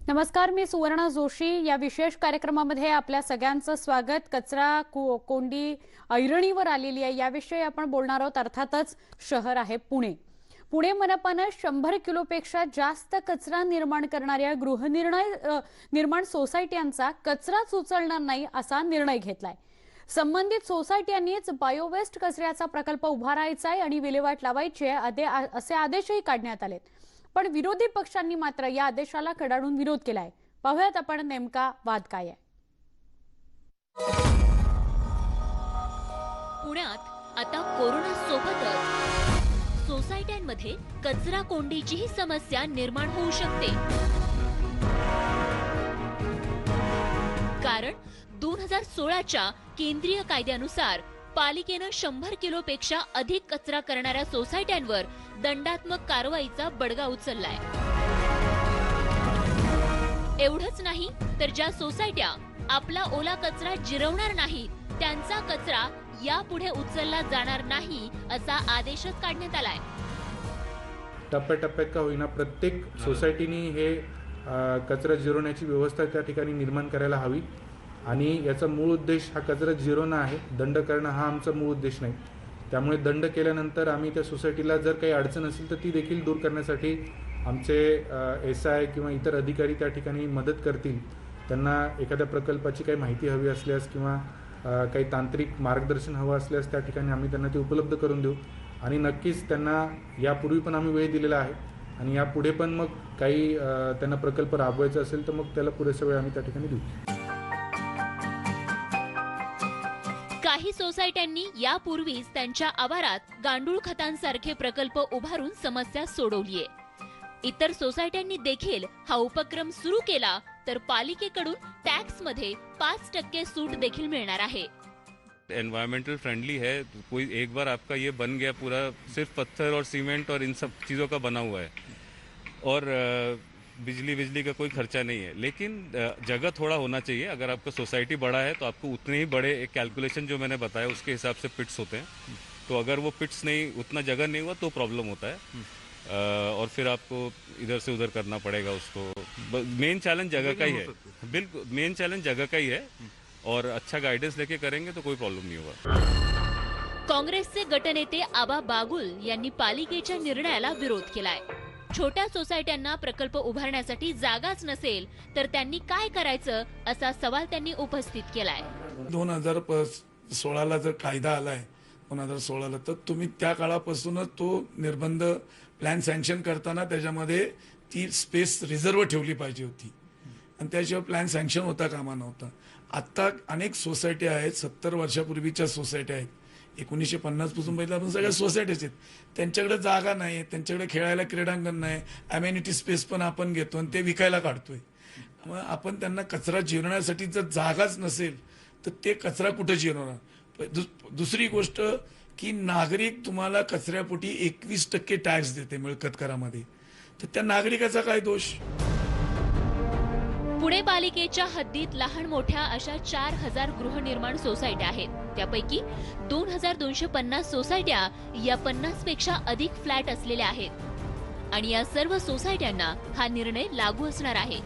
नमस्कार, मी सुवर्णा जोशी. या विशेष कार्यक्रमामध्ये आपल्या सगळ्यांचं स्वागत. कचरा कोंडी ऐरणीवर आलेली आहे याविषयी आपण बोलणार आहोत. अर्थातच शहर आहे पुणे. पुणे मनपानं 100 किलोपेक्षा जास्त कचरा निर्माण करणाऱ्या गृहनिर्माण सोसायट्यांचा कचराच उचलणार नाही असा निर्णय घेतलाय. संबंधित सोसायट्यांनीच बायोवेस्ट कचऱ्याचा प्रकल्प उभारायचा आहे आणि विल्हेवाट लावायची आहे असे आदेशही काढण्यात आलेत. पण विरोधी पक्षांनी मात्र या आदेशाला कडाडून विरोध केलाय. पाहूयात आपण नेमका वाद काय आहे. पुण्यात आता कोरोना सोबतच सोसायट्यांमध्ये कचरा कोंडीचीही समस्या निर्माण होऊ शकते. कारण 2016च्या केंद्रीय कायद्यानुसार पालिकेनं 100 किलोपेक्षा अधिक कचरा करणाऱ्या सोसायट्यांवर दंडात्मक कारवाईचा बडगा उचललाय. एवढंच नाही तर ज्या सोसायट्या आपला ओला कचरा जिरवणार नाही त्यांचा कचरा यापुढे उचलला जाणार नाही असा आदेशच काढण्यात आलाय. टप्प्याटप्प्यात का होईना प्रत्येक सोसायटीनी हे कचरा जिरवण्याची व्यवस्था त्या ठिकाणी निर्माण करायला हवी. आणि याचा मूळ उद्देश हा कचरा जिरवणं आहे, दंड करणं हा आमचा मूळ उद्देश नाही. त्यामुळे दंड केल्यानंतर आम्ही त्या सोसायटीला जर काही अडचण असेल तर ती देखील दूर करण्यासाठी आमचे SI किंवा इतर अधिकारी त्या ठिकाणी मदत करतील. त्यांना एखाद्या प्रकल्पाची काही माहिती हवी असल्यास किंवा काही तांत्रिक मार्गदर्शन हवं असल्यास त्या ठिकाणी आम्ही त्यांना ते उपलब्ध करून देऊ. आणि नक्कीच त्यांना यापूर्वी पण आम्ही वेळ दिलेला आहे आणि यापुढे पण मग काही त्यांना प्रकल्प राबवायचा असेल तर मग त्याला पुरेसा वेळ आम्ही त्या ठिकाणी देऊ. काही सोसायट्यांनी यापूर्वीच त्यांच्या आवारात गांडूळ खतांसारखे प्रकल्प उभारून समस्या सोडवलीये. इतर सोसायट्यांनी देखील हा उपक्रम सुरू केला तर पालिकेकडून टॅक्समध्ये 5% सूट देखील मिळणार आहे. एनवायरमेंटल फ्रेंडली है. कोई एक बार आपका ये बन गया पूरा सिर्फ पत्थर और सीमेंट और इन सब चीज़ों का बना हुआ है और बिजली का कोई खर्चा नहीं है. लेकिन जगह थोड़ा होना चाहिए. अगर आपका सोसाइटी बड़ा है तो आपको उतने ही बड़े एक कैलकुलेशन जो मैंने बताया उसके हिसाब से पिट्स होते हैं. तो अगर वो पिट्स नहीं, उतना जगह नहीं हुआ तो प्रॉब्लम होता है और फिर आपको इधर से उधर करना पड़ेगा उसको. मेन चैलेंज जगह का ही है. बिल्कुल मेन चैलेंज जगह का ही है और अच्छा गाइडेंस लेके करेंगे तो कोई प्रॉब्लम नहीं होगा. काँग्रेसचे गटनेते आबा बागुल यांनी पालिकेच्या निर्णयाला विरोध केलाय. छोट्या सोसायट्यांना प्रकल्प उभारण्यासाठी जागाच नसेल तर त्यांनी काय करायचं असा सवाल त्यांनी उपस्थित केलाय. 2016ला जर कायदा आलाय 2016ला तर तुम्ही त्या काळापासूनच तो निर्बंध प्लॅन सँक्शन करताना त्याच्यामध्ये ती स्पेस रिझर्व ठेवली पाहिजे होती आणि त्याशिवाय प्लॅन सँक्शन होता कामा नव्हता. आता अनेक सोसायटी आहेत, 70 वर्षापूर्वीच्या सोसायट्या आहेत, 1950 पासून पहिल्या आपण सगळ्या सोसायटीज आहेत. त्यांच्याकडे जागा नाही, त्यांच्याकडे खेळायला क्रीडांगण नाही, अमेनिटी स्पेस पण आपण घेतो आणि ते विकायला काढतोय. मग आपण त्यांना कचरा जिरवण्यासाठी जर जागाच नसेल तर ते कचरा कुठं जिरवणार. दुसरी गोष्ट की नागरिक तुम्हाला कचऱ्यापोटी 21% टॅक्स देते मिळकत करामध्ये, तर त्या नागरिकाचा काय दोष. पुणे पालिकेच्या हद्दीत लहान मोठ्या अशा 4000 गृहनिर्माण सोसायट्या आहेत. त्यापैकी 2250 सोसायट्या या 50 पेक्षा अधिक फ्लॅट असलेल्या आहेत आणि या सर्व सोसायट्यांना हा निर्णय लागू असणार आहे.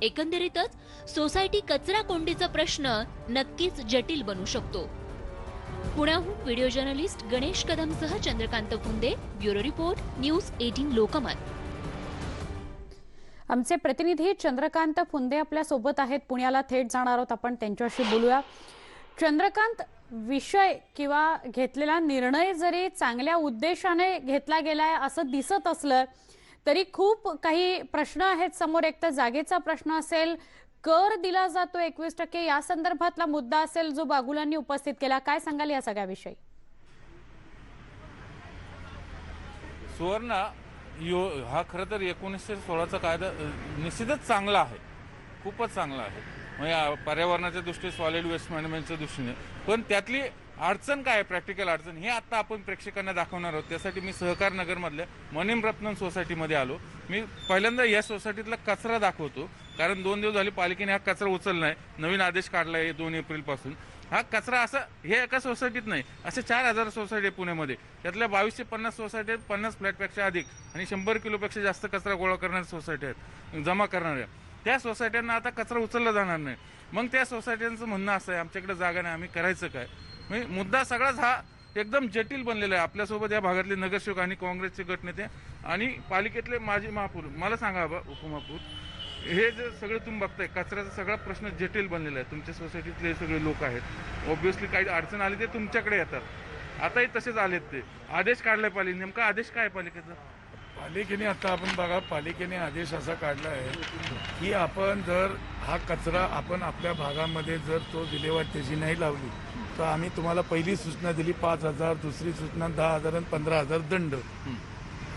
एकंदरीतच सोसायटी कचरा कोंडीचा प्रश्न नक्कीच जटिल बनू शकतो. पुण्याहून व्हिडिओ जर्नलिस्ट गणेश कदमसह Chandrakant Phunde, bureau report, news 18 Lokmat. आमचे प्रतिनिधी चंद्रकांत फुंदे आपल्या सोबत आहेत. पुण्याला थेट जाणार आहोत आपण, त्यांच्याशी बोलूया. चंद्रकांत, विषय किंवा घेतलेला निर्णय जरी चांगल्या उद्देशाने घेतला गेलाय असं दिसत असलं तरी खूप काही प्रश्न आहेत समोर. एक तर जागेचा प्रश्न असेल, कर दिला जातो 21%, या संदर्भातला मुद्दा असेल जो बागुलांनी उपस्थित केला. काय सांगाल या सगळ्याविषयी? सुवर्णा, हा खरं तर 1916चा कायदा निश्चितच चांगला आहे, खूपच चांगला आहे. म्हणजे पर्यावरणाच्या दृष्टीने, सॉलिड वेस्ट मॅनेजमेंटच्या दृष्टीने. पण त्यातली अडचण काय आहे, प्रॅक्टिकल अडचण, हे आता आपण प्रेक्षकांना दाखवणार आहोत. त्यासाठी मी सहकार नगरमधल्या मनिम रत्नम सोसायटीमध्ये आलो. मी पहिल्यांदा या सोसायटीतला कचरा दाखवतो, कारण 2 दिवस झाले पालिकेने हा कचरा उचलला आहे. नवीन आदेश काढला आहे 2 एप्रिलपासून. हा कचरा असं हे एका सोसायटीत नाही, असे 4,000 सोसायटी आहे पुण्यामध्ये. त्यातल्या 22 ते 50 सोसायटी आहेत 50 फ्लॅटपेक्षा अधिक आणि 100 किलोपेक्षा जास्त कचरा गोळा करणाऱ्या सोसायटी आहेत, जमा करणाऱ्या. त्या सोसायट्यांना आता कचरा उचलला जाणार नाही. मग त्या सोसायट्यांचं म्हणणं असं आहे, आमच्याकडे जागा नाही, आम्ही करायचं काय? म्हणजे मुद्दा सगळाच हा एकदम जटिल बनलेला आहे. आपल्यासोबत या भागातले नगरसेवक आणि काँग्रेसचे गटनेते आणि पालिकेतले माजी महापौर, मला सांगा बाबा उपमहापौर, हे जे सगळं तुम्ही बघताय कचऱ्याचा सगळा प्रश्न जटिल बनलेला आहे. तुमच्या सोसायटीतले सगळे लोक आहेत, ऑब्व्हियसली काही अडचण आली ते तुमच्याकडे येतात. आताही तसेच आलेत. ते आदेश काढलाय पालिकेने, नेमका आदेश काय पालिकेचा? पालिकेने आता आपण बघा, पालिकेने आदेश असा काढला आहे की आपण जर हा कचरा आपण आपल्या भागामध्ये जर तो विल्हेवाट त्याची नाही लावली तर आम्ही तुम्हाला पहिली सूचना दिली 5,000, दुसरी सूचना 10,000 आणि 15,000 दंड.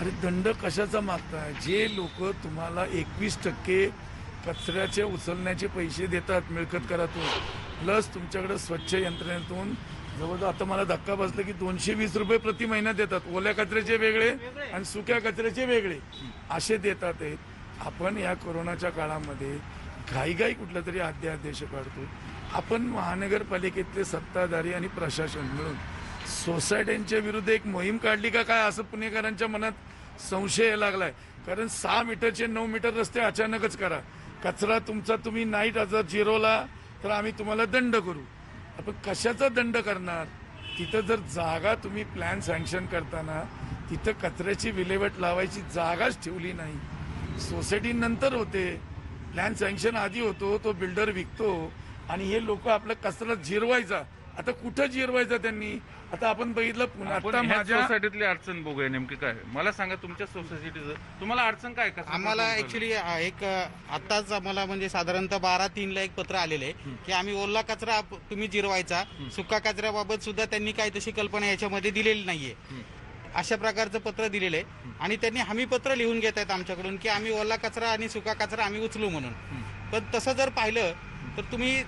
अरे दंड कशाचा मागताय? जे लोक तुम्हाला 21% कचऱ्याचे उचलण्याचे पैसे देतात मिळकत करातून, प्लस तुमच्याकडे स्वच्छ यंत्रणेतून जवळजवळ आता मला धक्का बसला की 220 रुपये प्रति महिना देतात. ओल्या कचऱ्याचे वेगळे आणि सुक्या कचऱ्याचे वेगळे असे देतात आहेत. आपण या कोरोनाच्या काळामध्ये घाईघाई कुठला तरी अध्यादेश काढतो. आपण महानगरपालिकेतले सत्ताधारी आणि प्रशासन मिळून सोसायट्यांच्या विरुद्ध एक मोहीम काढली का काय असं पुणेकरांच्या मनात संशय यायला लागलाय. कारण 6 मीटरचे 9 मीटर रस्ते अचानकच करा, कचरा तुमचा तुम्ही नाईट जर जिरवला तर आम्ही तुम्हाला दंड करू. आपण कशाचा दंड करणार? तिथं जर जागा तुम्ही प्लॅन सँक्शन करताना तिथं कचऱ्याची विल्हेवाट लावायची जागाच ठेवली नाही. सोसायटी नंतर होते, प्लॅन सँक्शन आधी होतो, तो बिल्डर विकतो आणि हे लोक आपला कचरा जिरवायचा. आता कुठं जिरवायचा त्यांनी? आता आपण बघितलं पुण्यात माझ्या सोसायटीतली अडचण बघूया नेमकी काय. मला सांगा तुमच्या सोसायटीचं तुम्हाला अडचण काय? आम्हाला ऍक्च्युली एक आताच आम्हाला म्हणजे साधारणतः 12/3 एक पत्र आलेलं आहे की आम्ही ओला कचरा तुम्ही जिरवायचा, सुका कचऱ्याबाबत सुद्धा त्यांनी काही तशी कल्पना याच्यामध्ये दिलेली नाहीये. अशा प्रकारचं पत्र दिलेलं आहे आणि त्यांनी हमी पत्र लिहून घेत आहेत आमच्याकडून की आम्ही ओला कचरा आणि सुका कचरा आम्ही उचलू म्हणून. पण तसं जर पाहिलं तर तुम्ही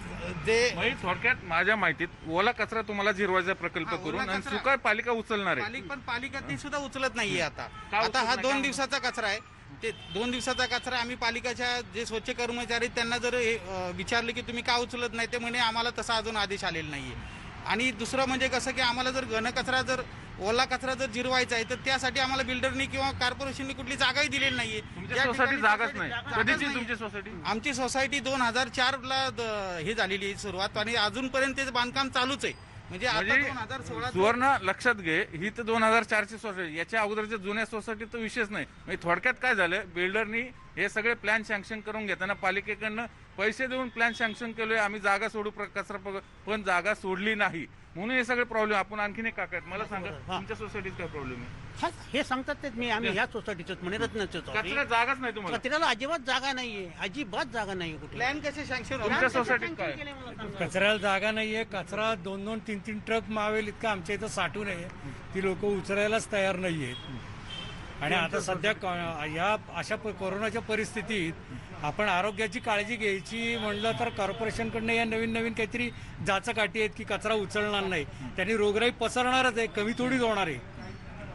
जे थोडक्यात माझ्या माहितीत ओला कचरा तुम्हाला जिरवायचा प्रकल्प करून आणि सुका पालिका उचलणार आहे. पण पालिका ती सुद्धा उचलत नाहीये. आता उचलत हा नाही? 2 दिवसाचा कचरा आहे. ते 2 दिवसाचा कचरा आम्ही पालिकेच्या जे स्वच्छ कर्मचारी त्यांना जर विचारलं की तुम्ही का उचलत नाही, ते म्हणे आम्हाला तसा अजून आदेश आलेला नाहीये. आणि दुसरं म्हणजे कसं की आम्हाला जर घनकचरा जर ओला कचरा जर जिरवायचा आहे तर त्यासाठी आम्हाला बिल्डरनी किंवा कॉर्पोरेशननी कुठली जागाही दिलेली नाहीये. तुमच्या सोसायटी जागाच नाही. कधीची तुमची सोसायटी? आमची सोसायटी 2004 ला हे झालेली आहे सुरुवात आणि अजूनपर्यंत त्याचं बांधकाम चालूच आहे. म्हणजे आता 2016 सुवर्ण लक्षात घे, ही तर 2004ची सोसायटी. याच्या अगोदरच्या जुन्या सोसायटीत तर विषयच नाही. म्हणजे थोडक्यात काय झालं, बिल्डरनी हे सगळे प्लॅन सँक्शन करून घेताना पालिकेकडनं पैसे देऊन प्लॅन सँक्शन केलोय, आम्ही जागा सोडू कचरा, पण जागा सोडली नाही म्हणून हे सगळे प्रॉब्लेम. आपण आणखीन एक काका आहेत, मला सांगा तुमच्या सोसायटीत काय प्रॉब्लेम आहे? हे सांगतात तेच मी, आम्ही ह्या सोसायटीच म्हणे रत्नाचं कचरा जागाच नाही तुम्हाला? कचऱ्याला अजिबात जागा नाहीये, अजिबात जागा नाहीये कुठे. प्लॅन कसे सँक्शन तुमच्या सोसायटीत काय? कचऱ्याला जागा नाहीये. कचरा 2-2, 3-3 ट्रक मावेल इतका आमच्या इथं साठून आहे. ती लोक उचलायलाच तयार नाहीयेत. आणि आता सध्या या अशा कोरोनाच्या परिस्थितीत आपण आरोग्याची काळजी घ्यायची म्हणलं तर कॉर्पोरेशनकडनं या नवीन नवीन काहीतरी जाचकाठी आहेत की कचरा उचलणार नाही, त्यांनी रोगराई पसरणारच आहे, कमी थोडीच होणार आहे.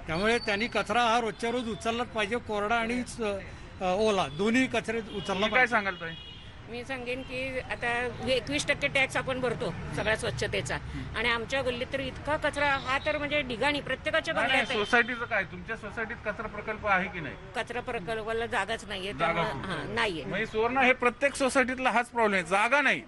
त्यामुळे त्यांनी कचरा हा रोजच्या रोज उचललाच पाहिजे. कोरडा आणि ओला दोन्ही कचरे उचलला. काय सांगाल ताई? मी सांगेन की आता 21% टॅक्स आपण भरतो सगळ्या स्वच्छतेचा आणि आमच्या गल्लीत तर इतका कचरा हा तर म्हणजे ढिगाणी प्रत्येकाच्या गल्ल्यात आहे. सोसायटीचं काय? तुमच्या सोसायटीत कचरा प्रकल्प आहे की नाही? कचरा प्रकल्पाला जागाच नाहीये, त्यामुळे नाहीये. म्हणजे सुवर्ण हे प्रत्येक सोसायटीतला हाच प्रॉब्लेम आहे, जागा नाही.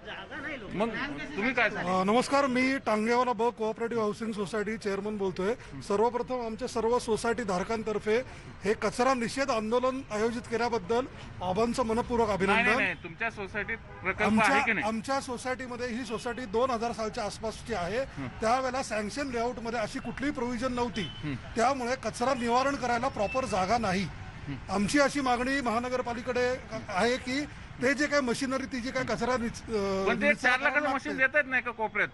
मग तुम्ही काय सांगा? नमस्कार, मी टांगेवाला ब कोऑपरेटिव्ह हाऊसिंग सोसायटी चेअरमन बोलतोय. सर्वप्रथम आमच्या सर्व सोसायटी धारकांतर्फे हे कचरा निषेध आंदोलन आयोजित केल्याबद्दल आबांचं मनपूर्वक अभिनंदन. तुमच्या सोसायटीत प्रकल्प आहे की नाही? आमच्या सोसायटीमध्ये ही सोसायटी 2000 सालच्या आसपासची आहे. त्यावेळेला सँक्शन लेआउट मध्ये अशी कुठलीही प्रोव्हिजन नव्हती, त्यामुळे कचरा निवारण करायला प्रॉपर जागा नाही. आमची अशी मागणी महानगरपालिकेकडे आहे की ते जे काय मशिनरी ती जे काय कचरा 4 लाखाचं मशीन देतात नाही का कोपऱ्यात?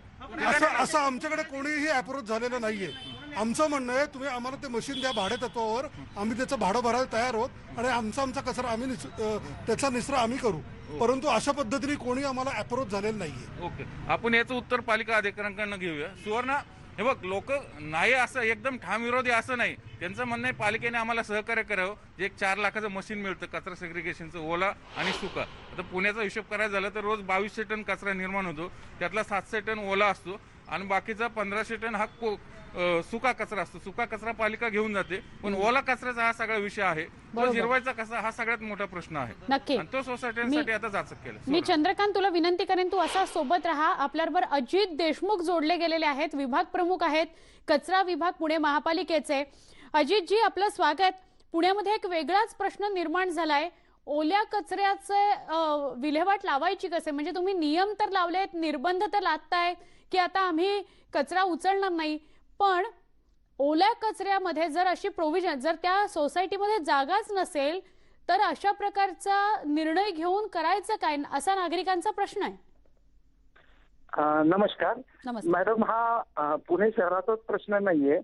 असं आमच्याकडे कोणीही अप्रोच झालेलं नाहीये. आमचं म्हणणं आहे तुम्ही आम्हाला ते मशीन द्या भाडे तत्वावर, आम्ही त्याचं भाडं भरायला तयार आहोत आणि आमचा कचरा आम्ही त्याचा निचरा आम्ही करू. परंतु अशा पद्धतीने कोणी आम्हाला अप्रोच झालेलं नाहीये. ओके, आपण याचं उत्तर पालिका अधिकाऱ्यांकडनं घेऊया. सुवर्ण, हे बघ, लोक नाही असं एकदम ठाम विरोधी असं नाही, त्यांचं म्हणणं आहे पालिकेने आम्हाला सहकार्य करावं. जे एक 4 लाखाचं मशीन मिळतं कचरा सेग्रिगेशनचं, ओला आणि सुका. आता पुण्याचा हिशोब करायचा झाला तर रोज 2200 टन कचरा निर्माण होतो, त्यातला 700 टन ओला असतो आणि बाकीचा 1500 टन हा सुका कचरा असतो. सुका कचरा पालिका घेऊन जाते, पण ओला कचऱ्याचा हा सगळा विषय आहे. तो जिरवायचा कसा हा सगळ्यात मोठा प्रश्न आहे. नक्की. आणि तो सोसायट्यांसाठी आता जाचक केलं. मी चंद्रकांत तुला विनंती करेन, तू असा सोबत राहा. आपल्याबरोबर अजित देशमुख जोडले गेलेले आहेत, विभाग प्रमुख आहेत कचरा विभाग पुणे महापालिकेचे. अजितजी, आपलं स्वागत. पुण्यामध्ये एक वेगळाच प्रश्न निर्माण झालाय. ओल्या कचऱ्याचे विल्हेवाट लावायची कसे? म्हणजे तुम्ही नियम तर लावलेत, निर्बंध तर लादतायत की आता आम्ही कचरा उचलणार नाही, पण ओल्या कचऱ्यामध्ये जर अशी प्रोव्हिजन, जर त्या सोसायटीमध्ये जागाच नसेल तर अशा प्रकारचा निर्णय घेऊन करायचं काय, असा नागरिकांचा प्रश्न आहे. नमस्कार मॅडम, हा पुणे शहराचाच प्रश्न नाहीये.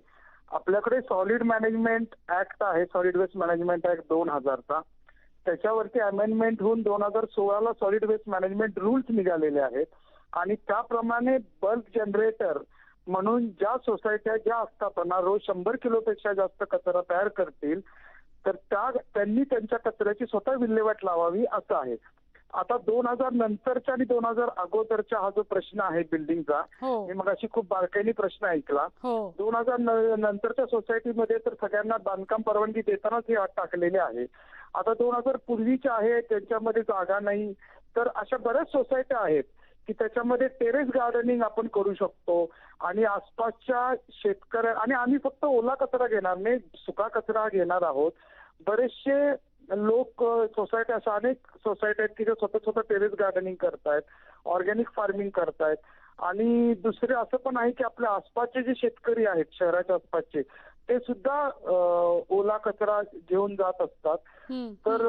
आपल्याकडे सॉलिड मॅनेजमेंट ऍक्ट आहे, सॉलिड वेस्ट मॅनेजमेंट ऍक्ट 2000चा. त्याच्यावरती अमेंडमेंट होऊन 2016ला सॉलिड वेस्ट मॅनेजमेंट रूल्स निघालेले आहेत आणि त्याप्रमाणे बल्क जनरेटर म्हणून ज्या सोसायट्या ज्या असताना रोज 100 किलोपेक्षा जास्त कचरा तयार करतील तर त्यांनी त्यांच्या कचऱ्याची स्वतः विल्हेवाट लावावी असं आहे. आता 2000 नंतरच्या आणि 2000 अगोदरचा हा जो प्रश्न आहे बिल्डिंगचा, मी मगाशी खूप बारकाईने प्रश्न ऐकला. 2000 नंतरच्या सोसायटीमध्ये तर सगळ्यांना बांधकाम परवानगी देतानाच हे अट टाकलेले आहे. आता 2000 पूर्वीचे आहे त्यांच्यामध्ये जागा नाही, तर अशा बऱ्याच सोसायट्या आहेत की त्याच्यामध्ये टेरेस गार्डनिंग आपण करू शकतो आणि आसपासच्या शेतकऱ्या, आणि आम्ही फक्त ओला कचरा घेणार नाही, सुका कचरा घेणार आहोत. बरेचसे लोक सोसायटी, अशा अनेक सोसायटी आहेत की जे स्वतः टेरेस गार्डनिंग करतायत, ऑर्गॅनिक फार्मिंग करतायत. आणि दुसरे असं पण आहे की आपल्या आसपासचे जे शेतकरी आहेत शहराच्या आसपासचे, ते सुद्धा ओला कचरा घेऊन जात असतात. तर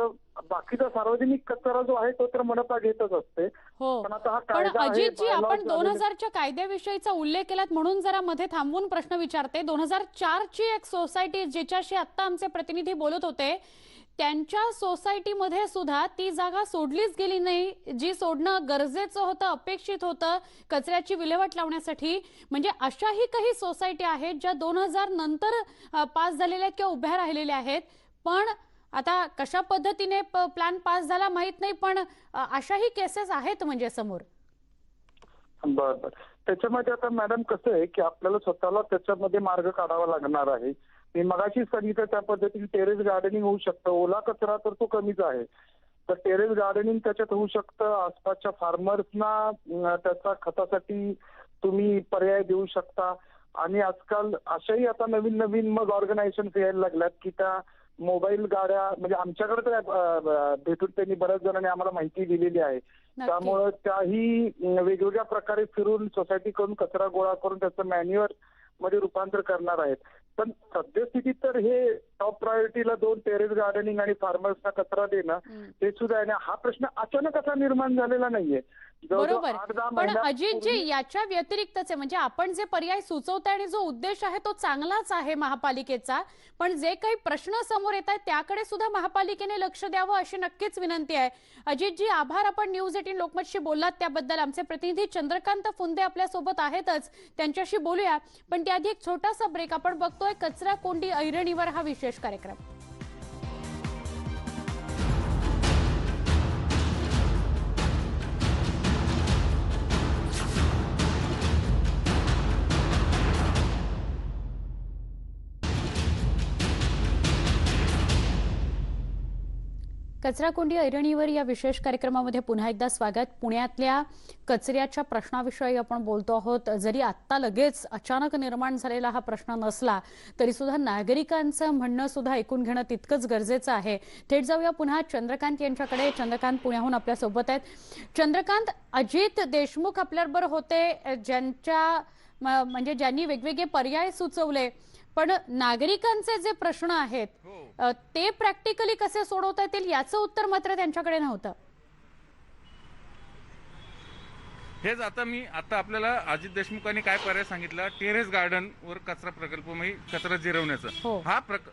बाकीचा सार्वजनिक कचरा जो आहे तो तर मनपा घेतच असते. पण आता हा कायदा आहे. अजितजी, आपण 2000च्या कायद्याविषयीचा उल्लेख केलात म्हणून जरा मध्ये थांबवून प्रश्न विचारते. 2004ची एक सोसायटी ज्याच्याशी आता आमचे प्रतिनिधी बोलत होते, त्यांच्या सोसायटीमध्ये सुद्धा ती जागा सोडलीच गेली नाही, जी सोडणं गरजेचं होतं, अपेक्षित होतं कचऱ्याची विल्हेवाट लावण्यासाठी. म्हणजे अशाही काही सोसायटी आहेत ज्या 2000 नंतर पास झालेल्या आहेत किंवा उभ्या राहिलेल्या आहेत. पण आता कशा पद्धतीने प्लॅन पास झाला माहित नाही, पण अशाही केसेस आहेत म्हणजे समोर. बरं, त्याच्यामध्ये आता मॅडम कसं आहे की आपल्याला स्वतःला त्याच्यामध्ये मार्ग काढावा लागणार आहे. मी मगाशीच सांगितलं त्या पद्धतीने टेरेस गार्डनिंग होऊ शकतं. ओला कचरा तर तो कमीच आहे, तर टेरेस गार्डनिंग त्याच्यात होऊ शकतं. आसपासच्या फार्मर्सना त्याचा खतासाठी तुम्ही पर्याय देऊ शकता. आणि आजकाल अशाही आता नवीन नवीन मग ऑर्गनायझेशन यायला लागल्यात की त्या मोबाईल गाड्या, म्हणजे आमच्याकडे तर भेटून त्यांनी बऱ्याच जणांनी आम्हाला माहिती दिलेली आहे. त्यामुळे त्याही वेगवेगळ्या प्रकारे फिरून सोसायटीकडून कचरा गोळा करून त्याचं मॅन्युअर मध्ये रूपांतर करणार आहेत. पण सद्यस्थितीत तर हे टॉप प्रायोरिटीला 2 टेरेस गार्डनिंग आणि फार्मर्सना कचरा देणं हे सुद्धा आहे. हा प्रश्न अचानक असा निर्माण झालेला नाहीये. बरोबर, पण अजितजी याच्या व्यतिरिक्तच आहे, म्हणजे आपण जे पर्याय सुचवताय आणि जो उद्देश आहे तो चांगलाच आहे महापालिकेचा, पण जे काही प्रश्न समोर येत आहेत त्याकडे सुद्धा महापालिकेने लक्ष द्यावं अशी नक्कीच विनंती आहे. अजितजी, आभार. आपण न्यूज 18 लोकमतशी बोललात त्याबद्दल. आमचे प्रतिनिधी चंद्रकांत फुंदे आपल्या सोबत आहेतच, त्यांच्याशी बोलूया. पण त्याआधी एक छोटासा ब्रेक. आपण बघतोय कचरा कोंडी ऐरणीवर हा विशेष कार्यक्रम. कचराकोंडी ऐरणीवर या विशेष कार्यक्रमामध्ये पुन्हा एकदा स्वागत. पुण्यातल्या कचऱ्याच्या प्रश्नाविषयी आपण बोलतो आहोत. जरी आत्ता लगेच अचानक निर्माण झालेला हा प्रश्न नसला तरी सुद्धा नागरिकांचं म्हणणं सुद्धा ऐकून घेणं तितकंच गरजेचं आहे. थेट जाऊया पुन्हा चंद्रकांत यांच्याकडे. चंद्रकांत पुण्याहून आपल्या सोबत आहेत. चंद्रकांत, अजित देशमुख आपल्याबरोबर होते, ज्यांनी वेगवेगळे पर्याय सुचवले, पण नागरिकांचे जे प्रश्न आहेत ते प्रॅक्टिकली कसे सोडवता येतील याचं उत्तर मात्र त्यांच्याकडे नव्हतं. हेच आता आपल्याला अजित देशमुखांनी काय पर्याय सांगितला, टेरेस गार्डन वर कचरा प्रकल्प कचरा जिरवण्याचा.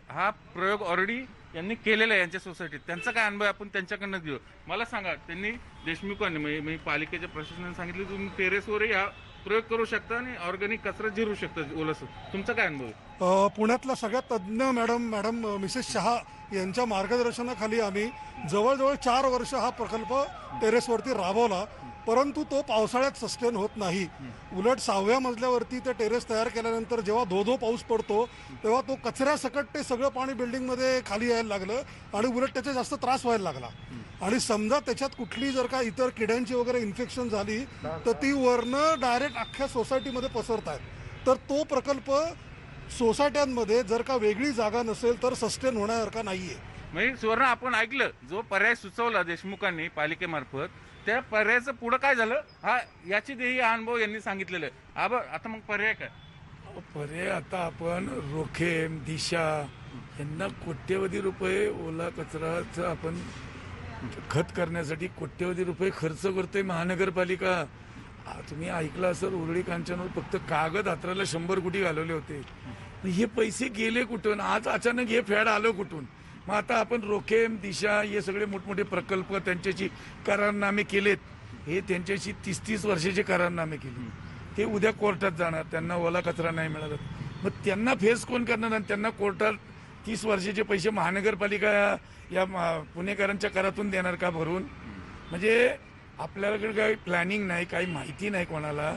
हा प्रयोग ऑलरेडी यांनी केलेला आहे यांच्या सोसायटीत. त्यांचा काय अनुभव आपण त्यांच्याकडनं घेऊ. मला सांगा, त्यांनी देशमुखांनी म्हणजे पालिकेच्या प्रशासनाने सांगितलं तुम्ही टेरेसवरही हा प्रयोग करू शकता आणि ऑर्गॅनिक कचरा जिरू शकतं ओलं. तुमचा काय अनुभव आहे? पुण्यातल्या सगळ्या तज्ज्ञ मॅडम मिसेस शहा यांच्या मार्गदर्शनाखाली आम्ही जवळजवळ 4 वर्ष हा प्रकल्प टेरेसवरती राबवला, परंतु तो पावसाळ्यात सस्टेन होत नाही. उलट 6व्या मजल्यावरती ते टेरेस तयार केल्यानंतर जेव्हा धो पाऊस पडतो तेव्हा तो कचऱ्यासकट ते सगळं पाणी बिल्डिंगमध्ये खाली यायला लागलं आणि उलट त्याचा जास्त त्रास व्हायला लागला. आणि समजा त्याच्यात कुठली जर का इतर किड्यांची वगैरे इन्फेक्शन झाली तर ती वरनं डायरेक्ट अख्ख्या सोसायटीमध्ये पसरतायत. तर तो प्रकल्प सोसायट्यांमध्ये जर का वेगळी जागा नसेल तर सस्टेन होण्यासारखा नाहीये. म्हणजे सुवर्ण आपण ऐकलं, जो पर्याय सुचवला देशमुखांनी पालिकेमार्फत, त्या पर्यायाचं पुढं काय झालं हा याची देही अनुभव यांनी सांगितलेलं आहे. आता मग पर्याय काय? पर्याय आता आपण रोखेम, दिशा यांना कोट्यवधी रुपये ओला कचराचं आपण खत करण्यासाठी कोट्यवधी रुपये खर्च करतोय महानगरपालिका. तुम्ही ऐकलं असेल उरळी कांचनवर फक्त कागद हातराला 100 कोटी घालवले होते. हे पैसे गेले कुठून? आज अचानक हे फॅड आलं कुठून? मग आता आपण रोखेम, दिशा हे सगळे मोठमोठे प्रकल्प त्यांच्याशी करारनामे केलेत. हे त्यांच्याशी 30-30 वर्षाचे करारनामे केले. ते उद्या कोर्टात जाणार, त्यांना ओला कचरा नाही मिळाला. मग त्यांना फेस कोण करणार? आणि त्यांना कोर्टात 30 वर्षाचे पैसे महानगरपालिका या पुणेकरांच्या करातून देणार का भरून? म्हणजे आपल्याकडे काही प्लॅनिंग नाही, काही माहिती नाही कोणाला.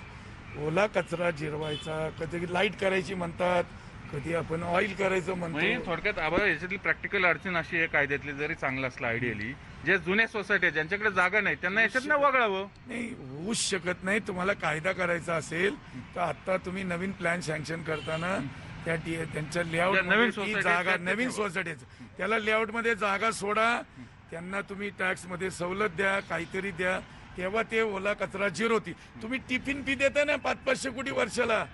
ओला कचरा जिरवायचा, कधी लाईट करायची म्हणतात, कधी आपण ऑइल करायचं म्हणतो. थोडक्यात याच्यातली प्रॅक्टिकल अडचण अशी आहे, कायद्यातली जरी चांगलं असलं आयडियली, जे जुन्या सोसायटी ज्यांच्याकडे जागा नाही त्यांना याच्यात वगळावं. नाही, होऊच शकत नाही. तुम्हाला कायदा करायचा असेल तर आता तुम्ही नवीन प्लॅन सँक्शन करताना त्यांच्या लेआउट जागा, नवीन सोसायटीचं त्याला लेआउटमध्ये जागा सोडा, त्यांना तुम्ही टॅक्समध्ये सवलत द्या, काहीतरी द्या, तेव्हा ते ओला कचरा जिरवती. तुम्ही टिफिन फी देता ना 500-500 कोटी वर्षाला,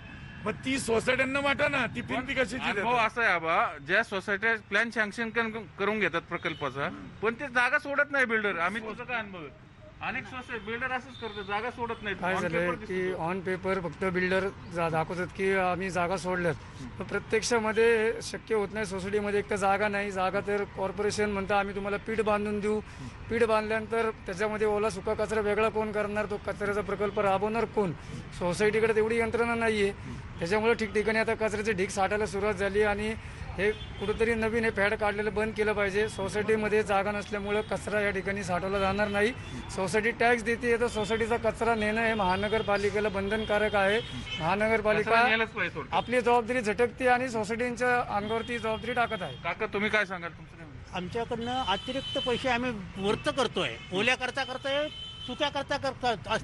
मग ती सोसायट्यांना वाटा ना टिफिन फी कशाची देता? असं आहे ज्या सोसायट्या प्लॅन सँक्शन करून घेतात प्रकल्पाचा, पण ते जागा सोडत नाही बिल्डर. आम्ही तुझं काय अनुभव आहे? अनेक सोसायटी बिल्डर असंच करतो, जागा सोडत नाही. काय झालंय की ऑन पेपर फक्त बिल्डर दाखवतात की आम्ही जागा सोडल्यात, पण प्रत्यक्षामध्ये शक्य होत नाही. सोसायटीमध्ये एक तर जागा नाही. जागा तर कॉर्पोरेशन म्हणतं आम्ही तुम्हाला पीठ बांधून देऊ. पीठ बांधल्यानंतर त्याच्यामध्ये ओला सुका कचरा वेगळा कोण करणार? तो कचऱ्याचा प्रकल्प राबवणार कोण? सोसायटीकडे तेवढी यंत्रणा नाही आहे. त्याच्यामुळे ठिकठिकाणी आता कचऱ्याचे ढीग साठायला सुरुवात झाली आणि हे कुठंतरी नवीन हे फॅड काढलेलं बंद केलं पाहिजे. सोसायटीमध्ये जागा नसल्यामुळं कचरा या ठिकाणी साठवला जाणार नाही. सोसायटी टॅक्स देते तर सोसायटीचा कचरा नेणं हे महानगरपालिकेला बंधनकारक आहे. महानगरपालिका आपली जबाबदारी झटकते आणि सोसायटींच्या अंगावरती जबाबदारी टाकत आहे. काका तुम्ही काय सांगाल? तुमचं आमच्याकडनं अतिरिक्त पैसे आम्ही वरच करतोय, ओल्या करतोय, सुक्या करता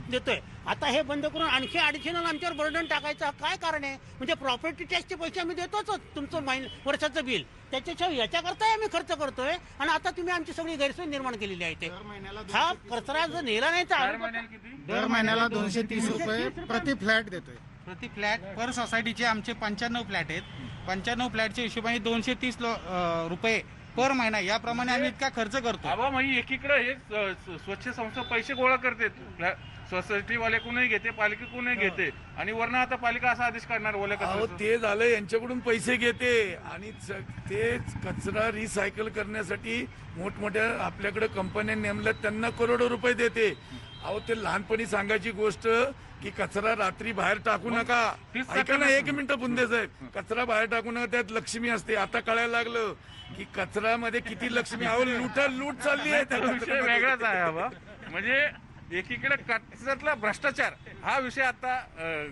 देतोय. आता हे बंद करून आणखी ॲडिशनल आमच्यावर बर्डन टाकायचं काय कारण आहे? म्हणजे प्रॉपर्टी टॅक्सचे पैसे आम्ही देतोच, तुमचं वर्षाचं बिल त्याच्याशिवाय याच्याकरता आम्ही खर्च करतोय. आणि आता तुम्ही आमची सगळी गैरसोय निर्माण केलेली आहे. ते हा कचरा जर नेला नाही तर दर महिन्याला 230 रुपये प्रति फ्लॅट देतोय. प्रति फ्लॅट पर सोसायटीचे आमचे 95 फ्लॅट आहेत. 95 फ्लॅटच्या हिशोबाने 230 रुपये पर महिना याप्रमाणे आम्ही इतका खर्च करतो. मग एकीकडे हे स्वच्छ संस्था पैसे गोळा करते, सोसायटीवाले कोणीही घेते, पालिका कोणीही घेते, आणि वरनं आता पालिका असा आदेश काढणार ओल्या कचरा. ते झालं यांच्याकडून पैसे घेते आणि ते कचरा रिसायकल करण्यासाठी मोठमोठ्या आपल्याकडे कंपन्या नेमल्यात, त्यांना करोडो रुपये देते. ते लहानपणी सांगायची गोष्ट की कचरा रात्री बाहेर टाकू नका. ऐका ना, 1 मिनिट बुंदे साहेब, कचरा बाहेर टाकू नका, त्यात लक्ष्मी असते. आता कळायला लागलं की कचऱ्यामध्ये किती लक्ष्मी. लूट चालली आहे. त्या विषय वेगळाच आहे म्हणजे एकीकडे कचऱ्यातला भ्रष्टाचार हा विषय आता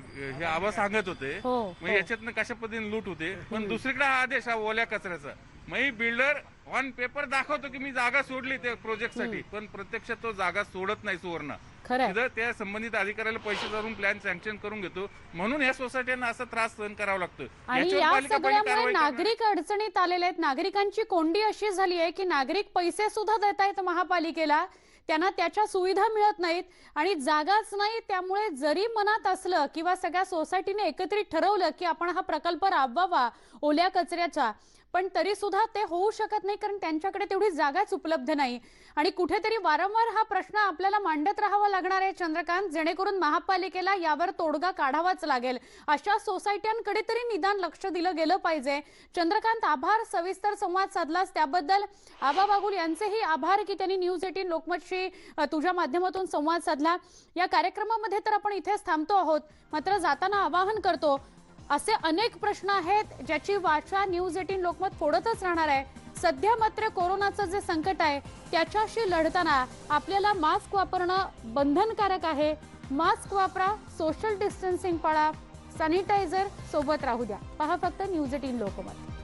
हे आबा सांगत होते. मग याच्यातनं कशा पद्धतीने लूट होते. पण दुसरीकडे हा आदेश हा ओल्या कचऱ्याचा, मग बिल्डर ऑन पेपर दाखवतो की मी जागा सोडली त्या प्रोजेक्टसाठी, पण प्रत्यक्षात तो जागा सोडत नाही. सुवर्ण त्या संबंधित अधिकाऱ्याला पैसे धरून प्लॅन सँक्शन करून घेतो, म्हणून या सोसायट्यांना असा त्रास सहन करावा लागतो. आणि या सगळ्यामुळे नागरिक अडचणीत आलेले आहेत. नागरिकांची कोंडी अशी झाली आहे की नागरिक पैसे सुद्धा देत आहेत महापालिकेला, त्यांना त्याच्या सुविधा मिळत नाहीत आणि जागाच नाही. त्यामुळे जरी मनात असलं किंवा सगळ्या सोसायटीने एकत्रित ठरवलं की आपण हा प्रकल्प राबवावा ओल्या कचऱ्याचा, पण तरी सुद्धा ते होऊ शकत नाही, कारण त्यांच्याकडे तेवढी जागाच उपलब्ध नाही. आणि कुठेतरी वारंवार हा प्रश्न आपल्याला मांडत राहावा लागणार आहे चंद्रकांत, जेणेकरून महापालिकेला यावर तोडगा काढावाच लागेल. अशा सोसायट्यांकडे तरी निदान लक्ष दिलं गेलं पाहिजे. चंद्रकांत, आभार, सविस्तर संवाद साधलास त्याबद्दल. आबा बागुल यांचेही आभार की त्यांनी न्यूज 18 लोकमतशी तुझ्या माध्यमातून संवाद साधला. या कार्यक्रमामध्ये तर आपण इथेच थांबतो आहोत, मात्र जाताना आवाहन करतो, असे अनेक प्रश्न आहेत ज्याची वाचा न्यूज 18 लोकमत फोडतच राहणार आहे. सध्या मात्र कोरोनाचं जे संकट आहे त्याच्याशी लढताना आपल्याला मास्क वापरणं बंधनकारक आहे. मास्क वापरा, सोशल डिस्टन्सिंग पाळा, सॅनिटायझर सोबत राहू द्या. पहा फक्त न्यूज 18 लोकमत.